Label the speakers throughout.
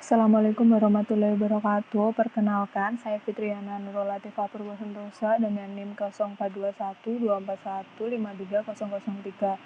Speaker 1: Assalamualaikum warahmatullahi wabarakatuh. Perkenalkan, saya Fitriana Nurul Latifah Purwosentosa dengan NIM 042124153003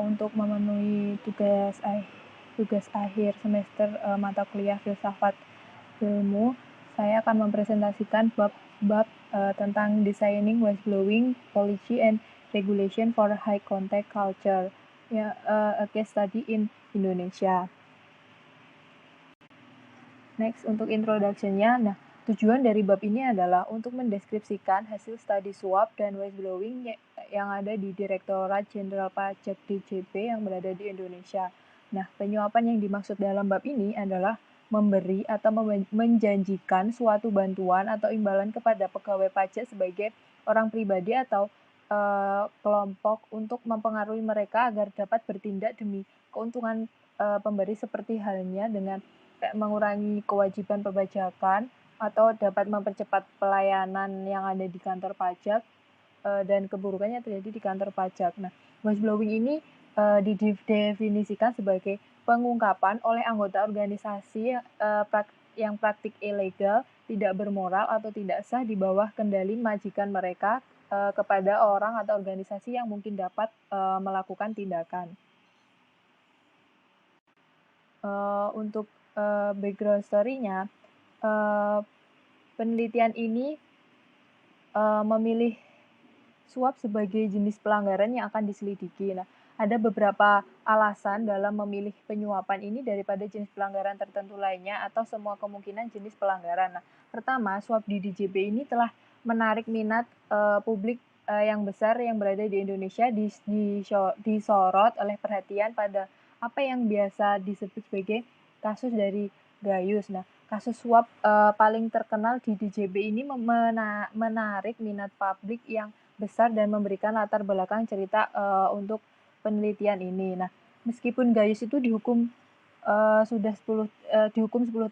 Speaker 1: untuk memenuhi tugas akhir semester mata kuliah Filsafat Ilmu. Saya akan mempresentasikan bab tentang Designing Whistleblowing Policy and Regulation for High Contact Culture, a case study in Indonesia. Next, untuk introduction-nya, tujuan dari bab ini adalah untuk mendeskripsikan hasil studi swab dan whistleblowing yang ada di Direktorat Jenderal Pajak DJP yang berada di Indonesia. Nah, penyuapan yang dimaksud dalam bab ini adalah memberi atau menjanjikan suatu bantuan atau imbalan kepada pegawai pajak sebagai orang pribadi atau kelompok untuk mempengaruhi mereka agar dapat bertindak demi keuntungan pemberi, seperti halnya dengan mengurangi kewajiban perpajakan atau dapat mempercepat pelayanan yang ada di kantor pajak dan keburukannya terjadi di kantor pajak. Nah, whistleblowing ini didefinisikan sebagai pengungkapan oleh anggota organisasi yang praktik ilegal, tidak bermoral atau tidak sah di bawah kendali majikan mereka kepada orang atau organisasi yang mungkin dapat melakukan tindakan. Untuk background story-nya, penelitian ini memilih suap sebagai jenis pelanggaran yang akan diselidiki. Nah, ada beberapa alasan dalam memilih penyuapan ini daripada jenis pelanggaran tertentu lainnya atau semua kemungkinan jenis pelanggaran. Nah, pertama, suap di DJP ini telah menarik minat publik yang besar yang berada di Indonesia, disorot oleh perhatian pada apa yang biasa disebut sebagai kasus dari Gayus. Nah, kasus suap paling terkenal di DJP ini menarik minat publik yang besar dan memberikan latar belakang cerita untuk penelitian ini. Nah, meskipun Gayus itu dihukum 10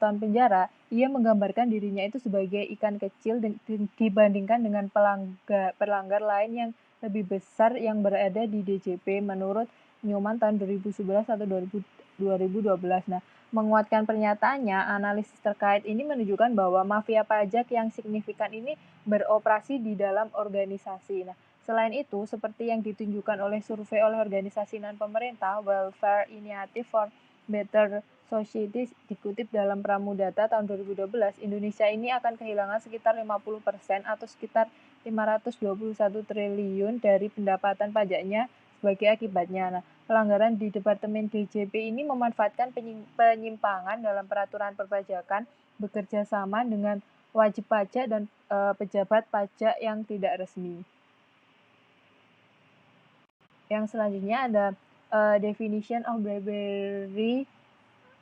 Speaker 1: tahun penjara, ia menggambarkan dirinya itu sebagai ikan kecil dibandingkan dengan pelanggar lain yang lebih besar yang berada di DJP menurut Newman tahun 2011 atau 2012. Nah, menguatkan pernyataannya, analisis terkait ini menunjukkan bahwa mafia pajak yang signifikan ini beroperasi di dalam organisasi. Nah, selain itu, seperti yang ditunjukkan oleh survei oleh organisasi non-pemerintah Welfare Initiative for Better Society dikutip dalam Pramudata tahun 2012, Indonesia ini akan kehilangan sekitar 50% atau sekitar 521 triliun dari pendapatan pajaknya sebagai akibatnya. Nah, pelanggaran di Departemen DJP ini memanfaatkan penyimpangan dalam peraturan perpajakan, bekerja sama dengan wajib pajak dan pejabat pajak yang tidak resmi. Yang selanjutnya ada definition of bribery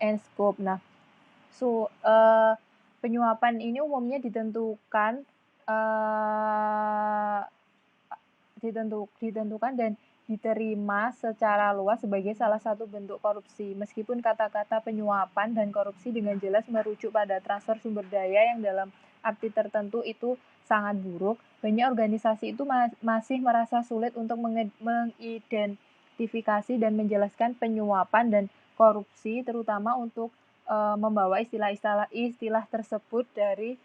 Speaker 1: and scope. Nah, penyuapan ini umumnya ditentukan dan diterima secara luas sebagai salah satu bentuk korupsi. Meskipun kata-kata penyuapan dan korupsi dengan jelas merujuk pada transfer sumber daya yang dalam arti tertentu itu sangat buruk, banyak organisasi itu masih merasa sulit untuk mengidentifikasi dan menjelaskan penyuapan dan korupsi, terutama untuk membawa istilah tersebut dari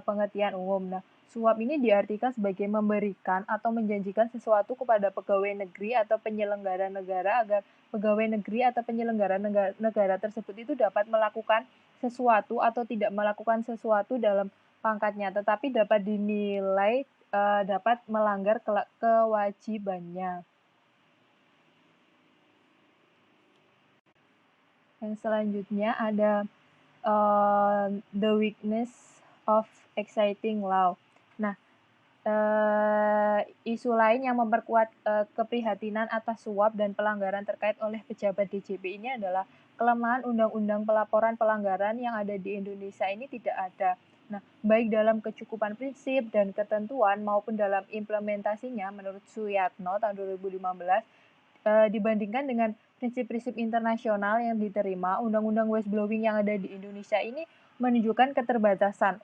Speaker 1: pengertian umum. Nah, suap ini diartikan sebagai memberikan atau menjanjikan sesuatu kepada pegawai negeri atau penyelenggara negara agar pegawai negeri atau penyelenggara negara tersebut itu dapat melakukan sesuatu atau tidak melakukan sesuatu dalam pangkatnya, tetapi dapat dinilai dapat melanggar kewajibannya. Yang selanjutnya ada the weakness of exciting law. Nah, isu lain yang memperkuat keprihatinan atas suap dan pelanggaran terkait oleh pejabat DJP ini adalah kelemahan undang-undang pelaporan pelanggaran yang ada di Indonesia ini tidak ada. Nah, baik dalam kecukupan prinsip dan ketentuan maupun dalam implementasinya menurut Suyatno tahun 2015, dibandingkan dengan prinsip-prinsip internasional yang diterima, undang-undang whistleblowing yang ada di Indonesia ini menunjukkan keterbatasan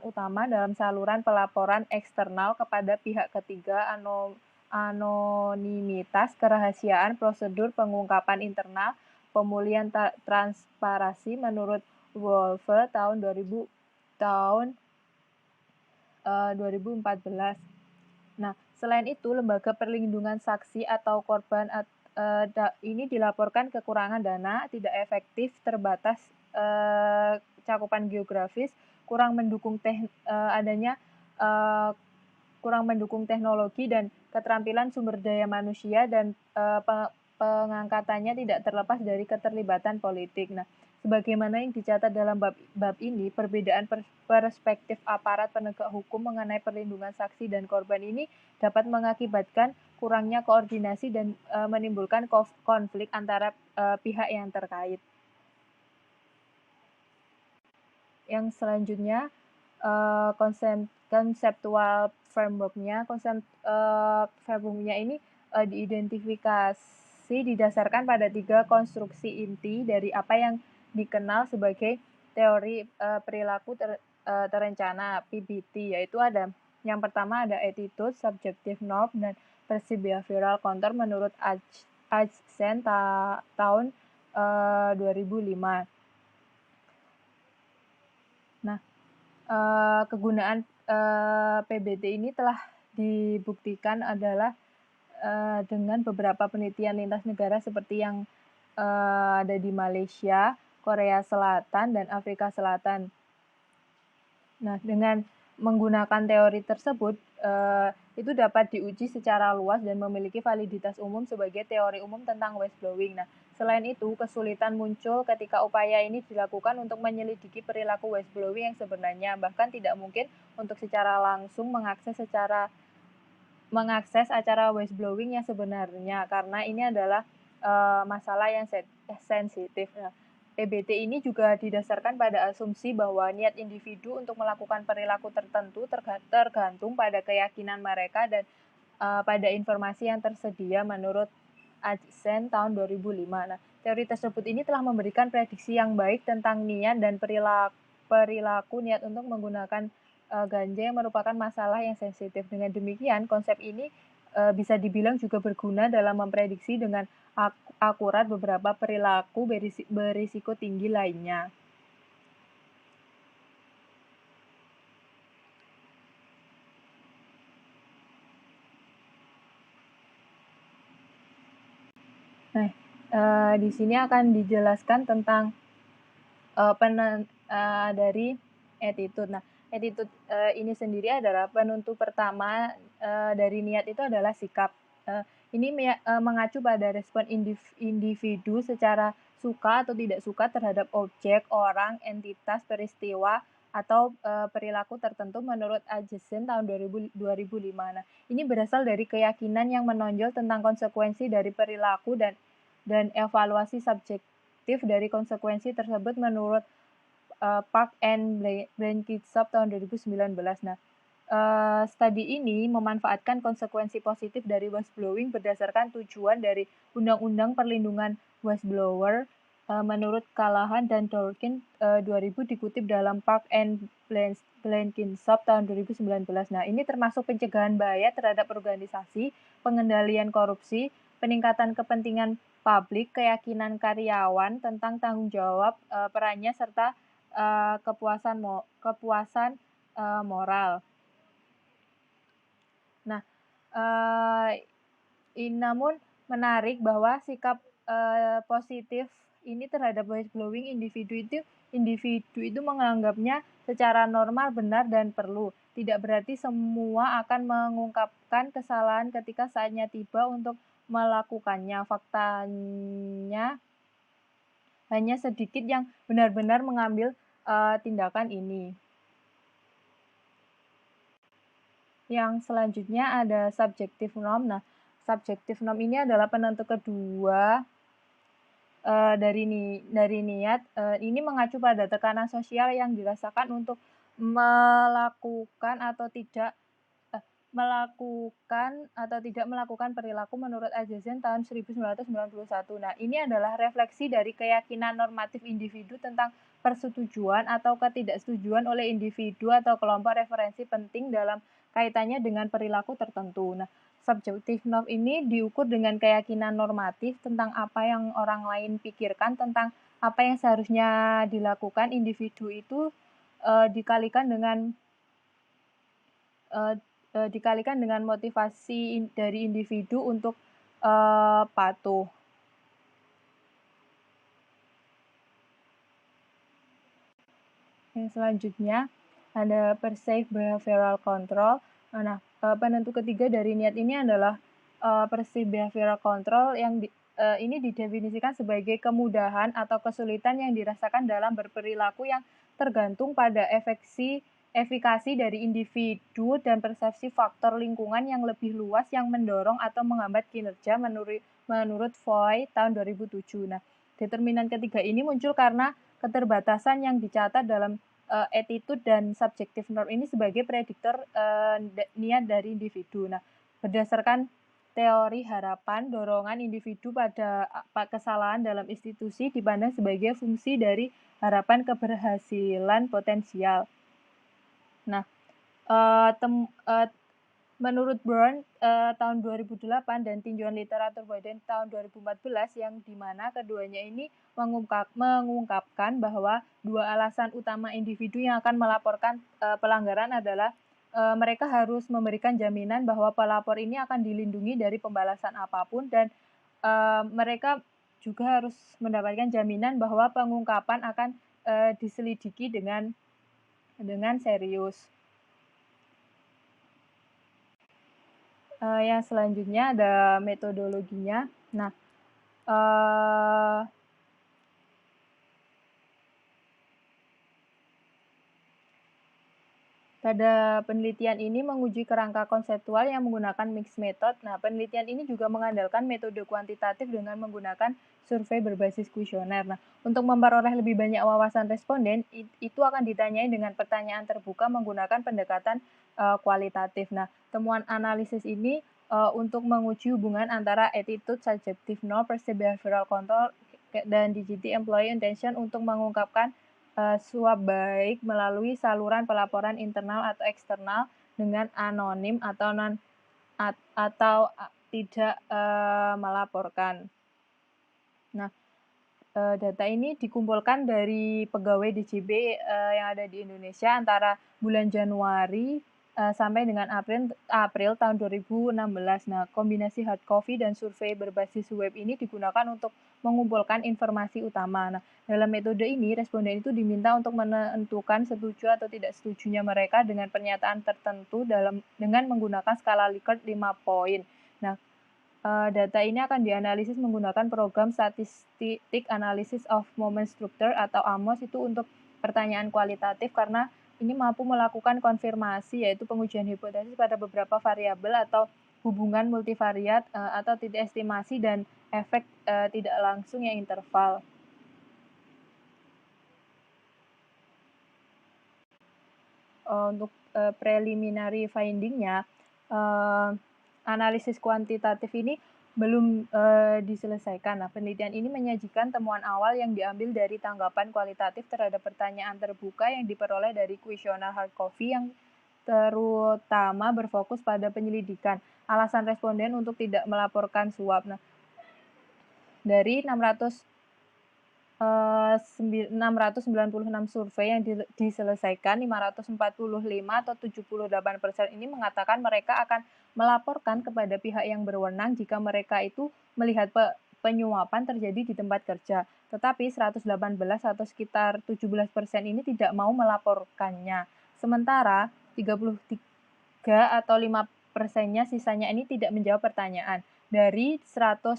Speaker 1: utama dalam saluran pelaporan eksternal kepada pihak ketiga, anonimitas, kerahasiaan, prosedur pengungkapan internal, pemulihan transparansi menurut Wolfe tahun 2014. Nah, selain itu, lembaga perlindungan saksi atau korban ini dilaporkan kekurangan dana, tidak efektif, terbatas cakupan geografis, kurang mendukung kurang mendukung teknologi dan keterampilan sumber daya manusia, dan pengangkatannya tidak terlepas dari keterlibatan politik. Nah, sebagaimana yang dicatat dalam bab ini, perbedaan perspektif aparat penegak hukum mengenai perlindungan saksi dan korban ini dapat mengakibatkan kurangnya koordinasi dan menimbulkan konflik antara pihak yang terkait. Yang selanjutnya, konseptual framework-nya. Framework-nya ini diidentifikasi didasarkan pada 3 konstruksi inti dari apa yang dikenal sebagai teori perilaku terencana (PBT), yaitu ada yang pertama ada attitude, subjective norm, dan perceived behavioral contour menurut Aitken tahun 2005. Nah, kegunaan PBT ini telah dibuktikan adalah dengan beberapa penelitian lintas negara seperti yang ada di Malaysia, Korea Selatan, dan Afrika Selatan. Nah, dengan menggunakan teori tersebut, itu dapat diuji secara luas dan memiliki validitas umum sebagai teori umum tentang whistleblowing. Nah, selain itu, kesulitan muncul ketika upaya ini dilakukan untuk menyelidiki perilaku whistleblowing yang sebenarnya, bahkan tidak mungkin untuk secara langsung mengakses acara whistleblowing yang sebenarnya, karena ini adalah masalah yang sensitif. Nah, PBT ini juga didasarkan pada asumsi bahwa niat individu untuk melakukan perilaku tertentu tergantung pada keyakinan mereka dan pada informasi yang tersedia menurut Aitken tahun 2005. Nah, teori tersebut ini telah memberikan prediksi yang baik tentang niat dan perilaku niat untuk menggunakan ganja yang merupakan masalah yang sensitif. Dengan demikian, konsep ini bisa dibilang juga berguna dalam memprediksi dengan akurat beberapa perilaku berisiko tinggi lainnya. Nah, di sini akan dijelaskan tentang dari attitude. Nah, attitude ini sendiri adalah penentu pertama dari niat itu adalah sikap. Ini mengacu pada respon individu secara suka atau tidak suka terhadap objek, orang, entitas, peristiwa, atau perilaku tertentu menurut Aitken tahun 2005. Nah, ini berasal dari keyakinan yang menonjol tentang konsekuensi dari perilaku dan evaluasi subjektif dari konsekuensi tersebut menurut Park and Blankenship tahun 2019. Nah, studi ini memanfaatkan konsekuensi positif dari whistleblowing berdasarkan tujuan dari Undang-Undang Perlindungan Whistleblower menurut Callahan dan Dworkin 2000, dikutip dalam Park and Blankenship tahun 2019. Nah, ini termasuk pencegahan bahaya terhadap organisasi, pengendalian korupsi, peningkatan kepentingan publik, keyakinan karyawan tentang tanggung jawab perannya, serta kepuasan moral. Nah, namun menarik bahwa sikap positif ini terhadap whistleblowing individu itu menganggapnya secara normal, benar, dan perlu. Tidak berarti semua akan mengungkapkan kesalahan ketika saatnya tiba untuk melakukannya. Faktanya, hanya sedikit yang benar-benar mengambil tindakan ini. Yang selanjutnya ada subjective norm. Nah, subjective norm ini adalah penentu kedua dari niat. Ini mengacu pada tekanan sosial yang dirasakan untuk melakukan atau tidak melakukan perilaku menurut Aitken tahun 1991. Nah, ini adalah refleksi dari keyakinan normatif individu tentang persetujuan atau ketidaksetujuan oleh individu atau kelompok referensi penting dalam kaitannya dengan perilaku tertentu. Nah, subjective norm ini diukur dengan keyakinan normatif tentang apa yang orang lain pikirkan tentang apa yang seharusnya dilakukan individu itu dikalikan dengan motivasi dari individu untuk patuh. Yang selanjutnya ada perceived behavioral control. Nah, penentu ketiga dari niat ini adalah perceived behavioral control yang ini didefinisikan sebagai kemudahan atau kesulitan yang dirasakan dalam berperilaku yang tergantung pada efikasi dari individu dan persepsi faktor lingkungan yang lebih luas yang mendorong atau menghambat kinerja menurut Foy tahun 2007. Nah, determinan ketiga ini muncul karena keterbatasan yang dicatat dalam attitude dan subjective norm ini sebagai prediktor niat dari individu. Nah, berdasarkan teori harapan, dorongan individu pada kesalahan dalam institusi dipandang sebagai fungsi dari harapan keberhasilan potensial. Nah, menurut Brown tahun 2008 dan tinjauan literatur Biden tahun 2014 yang dimana keduanya ini mengungkapkan bahwa dua alasan utama individu yang akan melaporkan pelanggaran adalah mereka harus memberikan jaminan bahwa pelapor ini akan dilindungi dari pembalasan apapun dan mereka juga harus mendapatkan jaminan bahwa pengungkapan akan diselidiki dengan serius. Yang selanjutnya ada metodologinya. Nah, pada penelitian ini menguji kerangka konseptual yang menggunakan mixed method. Nah, penelitian ini juga mengandalkan metode kuantitatif dengan menggunakan survei berbasis kuesioner. Nah, untuk memperoleh lebih banyak wawasan responden, itu akan ditanyai dengan pertanyaan terbuka menggunakan pendekatan kualitatif. Nah, temuan analisis ini untuk menguji hubungan antara attitude, subjective norm, perceived behavioral control, dan DGT employee intention untuk mengungkapkan suap baik melalui saluran pelaporan internal atau eksternal dengan anonim atau tidak melaporkan. Nah, data ini dikumpulkan dari pegawai DJB yang ada di Indonesia antara bulan Januari sampai dengan April tahun 2016. Nah, kombinasi hard copy dan survei berbasis web ini digunakan untuk mengumpulkan informasi utama. Nah, dalam metode ini, responden itu diminta untuk menentukan setuju atau tidak setujunya mereka dengan pernyataan tertentu dengan menggunakan skala Likert 5 poin. Nah, data ini akan dianalisis menggunakan program Statistic Analysis of Moment Structure atau AMOS itu untuk pertanyaan kualitatif karena ini mampu melakukan konfirmasi yaitu pengujian hipotesis pada beberapa variabel atau hubungan multivariat atau titik estimasi dan efek tidak langsung yang interval. Untuk preliminary finding-nya, analisis kuantitatif ini belum diselesaikan. Nah, penelitian ini menyajikan temuan awal yang diambil dari tanggapan kualitatif terhadap pertanyaan terbuka yang diperoleh dari kuesioner hard copy yang terutama berfokus pada penyelidikan alasan responden untuk tidak melaporkan suap. Nah, dari 696 survei yang diselesaikan, 545 atau 78% ini mengatakan mereka akan melaporkan kepada pihak yang berwenang jika mereka itu melihat penyuapan terjadi di tempat kerja. Tetapi 118 atau sekitar 17% ini tidak mau melaporkannya. Sementara 33 atau 5%-nya sisanya ini tidak menjawab pertanyaan. Dari 19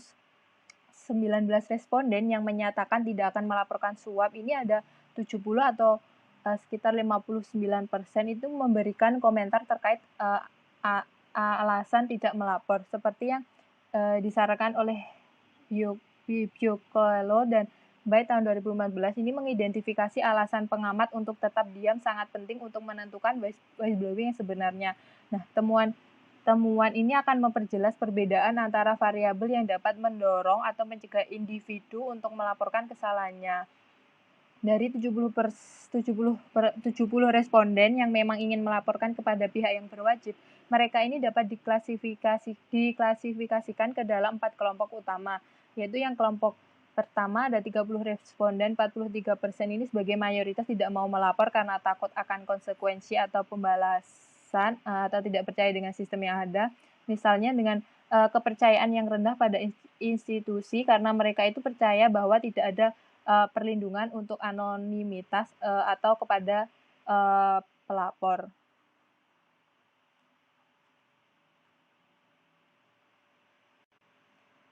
Speaker 1: responden yang menyatakan tidak akan melaporkan suap, ini ada 70 atau sekitar 59% itu memberikan komentar terkait alasan tidak melapor, seperti yang disarankan oleh Biocoelho dan Bay tahun 2014 ini mengidentifikasi alasan pengamat untuk tetap diam sangat penting untuk menentukan whistleblowing yang sebenarnya. Nah, temuan ini akan memperjelas perbedaan antara variabel yang dapat mendorong atau mencegah individu untuk melaporkan kesalahannya. Dari 70 responden yang memang ingin melaporkan kepada pihak yang berwajib, mereka ini dapat diklasifikasikan ke dalam 4 kelompok utama, yaitu yang kelompok pertama ada 30 responden, 43% ini sebagai mayoritas tidak mau melapor karena takut akan konsekuensi atau pembalasan atau tidak percaya dengan sistem yang ada. Misalnya dengan kepercayaan yang rendah pada institusi karena mereka itu percaya bahwa tidak ada perlindungan untuk anonimitas atau kepada pelapor.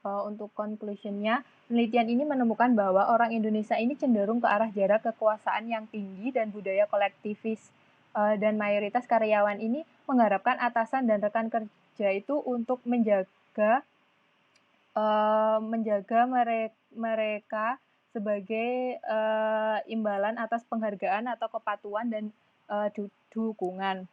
Speaker 1: Untuk conclusion-nya, penelitian ini menemukan bahwa orang Indonesia ini cenderung ke arah jarak kekuasaan yang tinggi dan budaya kolektivis, dan mayoritas karyawan ini mengharapkan atasan dan rekan kerja itu untuk menjaga mereka sebagai imbalan atas penghargaan atau kepatuhan dan dukungan.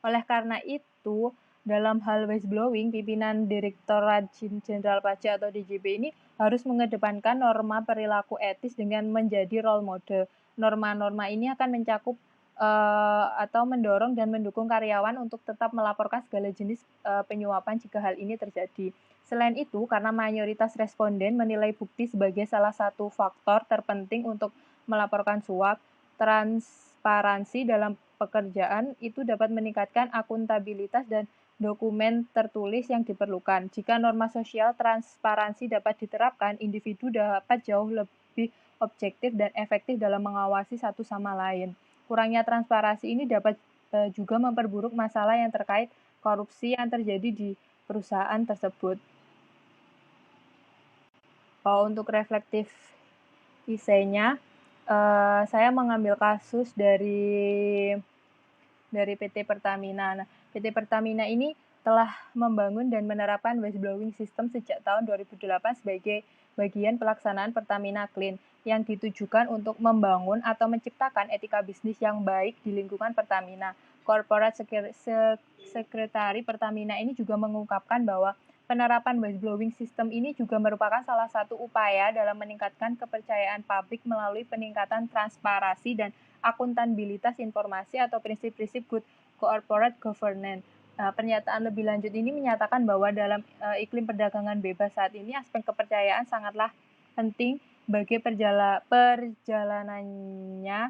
Speaker 1: Oleh karena itu, dalam hal whistleblowing, pimpinan Direktorat Jenderal Pajak atau DJP ini harus mengedepankan norma perilaku etis dengan menjadi role model. Norma-norma ini akan mencakup atau mendorong dan mendukung karyawan untuk tetap melaporkan segala jenis penyuapan jika hal ini terjadi. Selain itu, karena mayoritas responden menilai bukti sebagai salah satu faktor terpenting untuk melaporkan suap, transparansi dalam pekerjaan itu dapat meningkatkan akuntabilitas dan dokumen tertulis yang diperlukan. Jika norma sosial transparansi dapat diterapkan, individu dapat jauh lebih objektif dan efektif dalam mengawasi satu sama lain. Kurangnya transparansi ini dapat juga memperburuk masalah yang terkait korupsi yang terjadi di perusahaan tersebut. Untuk reflektif esainya, saya mengambil kasus dari PT Pertamina. Nah, PT Pertamina ini telah membangun dan menerapkan whistleblowing system sejak tahun 2008 sebagai bagian pelaksanaan Pertamina Clean yang ditujukan untuk membangun atau menciptakan etika bisnis yang baik di lingkungan Pertamina. Corporate Secretary Pertamina ini juga mengungkapkan bahwa penerapan whistleblowing system ini juga merupakan salah satu upaya dalam meningkatkan kepercayaan publik melalui peningkatan transparansi dan akuntabilitas informasi atau prinsip-prinsip good corporate governance. Pernyataan lebih lanjut ini menyatakan bahwa dalam iklim perdagangan bebas saat ini, aspek kepercayaan sangatlah penting bagi perjalanannya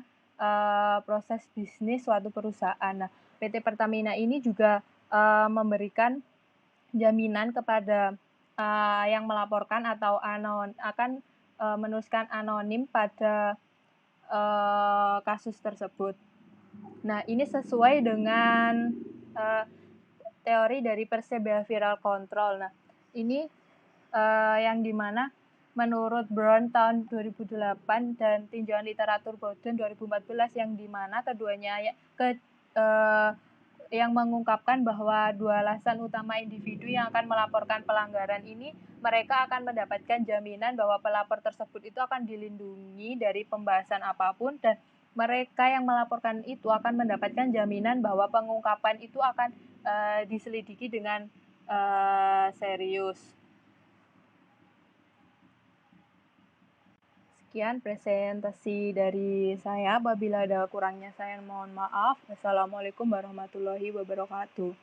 Speaker 1: proses bisnis suatu perusahaan. Nah, PT Pertamina ini juga memberikan jaminan kepada yang melaporkan atau akan menuliskan anonim pada kasus tersebut. Nah, ini sesuai dengan teori dari Perceived Behavioral Control. Nah, ini yang dimana menurut Brown tahun 2008 dan tinjauan literatur Bowden 2014 yang dimana keduanya yang mengungkapkan bahwa dua alasan utama individu yang akan melaporkan pelanggaran ini, mereka akan mendapatkan jaminan bahwa pelapor tersebut itu akan dilindungi dari pembahasan apapun, dan mereka yang melaporkan itu akan mendapatkan jaminan bahwa pengungkapan itu akan diselidiki dengan serius. Sekian presentasi dari saya. Apabila ada kurangnya saya mohon maaf. Wassalamualaikum warahmatullahi wabarakatuh.